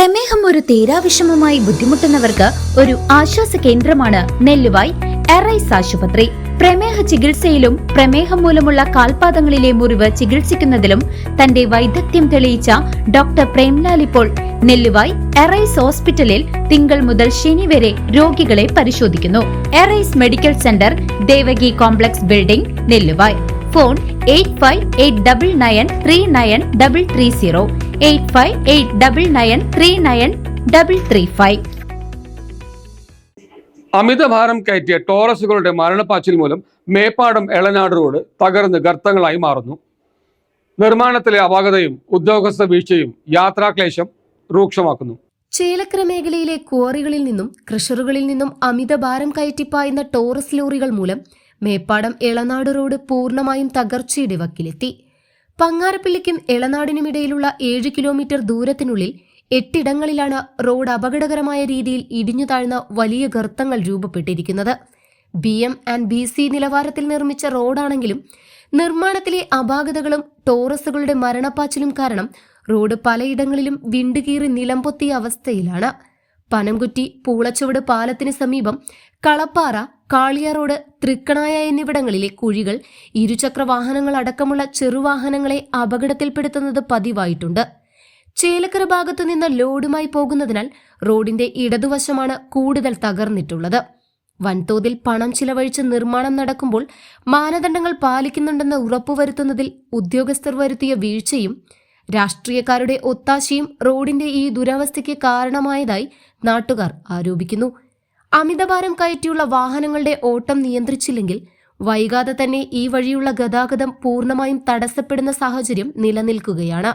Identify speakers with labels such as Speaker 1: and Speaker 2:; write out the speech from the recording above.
Speaker 1: പ്രമേഹം ഒരു തീരാവിഷമമായി ബുദ്ധിമുട്ടുന്നവർക്ക് ഒരു ആശ്വാസ കേന്ദ്രമാണ് നെല്ലുവായ് എറൈസ് ആശുപത്രി. പ്രമേഹ ചികിത്സയിലും പ്രമേഹം മൂലമുള്ള കാൽപാദങ്ങളിലെ മുറിവ് ചികിത്സിക്കുന്നതിലും തന്റെ വൈദഗ്ധ്യം തെളിയിച്ച ഡോക്ടർ പ്രേംലാൽ ഇപ്പോൾ നെല്ലുവായ് എറൈസ് ഹോസ്പിറ്റലിൽ തിങ്കൾ മുതൽ ശനി വരെ രോഗികളെ പരിശോധിക്കുന്നു. Arise medical centre, Devaki complex building, Nelluvai. Phone 8589939330 8589939335.
Speaker 2: അമിതഭാരം കയറ്റിയ ടോറസുകളുടെ മരണപ്പാച്ചിൽ മൂലം മേപ്പാടം എളനാട് റോഡ് തകർന്ന് ഗർത്തങ്ങളായി മാറുന്നു. നിർമ്മാണത്തിലെ അപാകതയും ഉദ്യോഗസ്ഥ വീഴ്ചയും യാത്രാക്ലേശം രൂക്ഷമാക്കുന്നു.
Speaker 3: ചേലക്കര മേഖലയിലെ ക്വാറികളിൽ നിന്നും ക്രഷറുകളിൽ നിന്നും അമിതഭാരം കയറ്റിപ്പായുന്ന ടോറസ് ലോറികൾ മൂലം മേപ്പാടം എളനാട് റോഡ് പൂർണ്ണമായും തകർച്ചയുടെ വക്കിലെത്തി. പങ്ങാരപ്പള്ളിക്കും എളനാടിനുമിടയിലുള്ള 7 കിലോമീറ്റർ ദൂരത്തിനുള്ളിൽ 8 ഇടങ്ങളിലാണ് റോഡ് അപകടകരമായ രീതിയിൽ ഇടിഞ്ഞു താഴ്ന്ന വലിയ ഗർത്തങ്ങൾ രൂപപ്പെട്ടിരിക്കുന്നത്. BM and BC നിലവാരത്തിൽ നിർമ്മിച്ച റോഡാണെങ്കിലും നിർമ്മാണത്തിലെ അപാകതകളും ടോറസുകളുടെ മരണപ്പാച്ചിലും കാരണം റോഡ് പലയിടങ്ങളിലും വിണ്ടുകീറി നിലംപൊത്തിയ അവസ്ഥയിലാണ്. പനംകുറ്റി പൂളച്ചുവട് പാലത്തിന് സമീപം കളപ്പാറ, കാളിയ റോഡ്, തൃക്കണായ എന്നിവിടങ്ങളിലെ കുഴികൾ ഇരുചക്ര വാഹനങ്ങൾ അടക്കമുള്ള ചെറുവാഹനങ്ങളെ അപകടത്തിൽപ്പെടുത്തുന്നത് പതിവായിട്ടുണ്ട്. ചേലക്കര ഭാഗത്തു നിന്ന് ലോഡുമായി പോകുന്നതിനാൽ റോഡിന്റെ ഇടതുവശമാണ് കൂടുതൽ തകർന്നിട്ടുള്ളത്. വൻതോതിൽ പണം ചിലവഴിച്ച് നിർമ്മാണം നടക്കുമ്പോൾ മാനദണ്ഡങ്ങൾ പാലിക്കുന്നുണ്ടെന്ന് ഉറപ്പുവരുത്തുന്നതിൽ ഉദ്യോഗസ്ഥർ വരുത്തിയ വീഴ്ചയും രാഷ്ട്രീയക്കാരുടെ ഒത്താശയും റോഡിന്റെ ഈ ദുരവസ്ഥയ്ക്ക് കാരണമായതായി നാട്ടുകാർ ആരോപിക്കുന്നു. അമിതഭാരം കയറ്റിയുള്ള വാഹനങ്ങളുടെ ഓട്ടം നിയന്ത്രിച്ചില്ലെങ്കിൽ വൈകാതെ തന്നെ ഈ വഴിയുള്ള ഗതാഗതം പൂർണ്ണമായും തടസ്സപ്പെടുന്ന സാഹചര്യം നിലനിൽക്കുകയാണ്.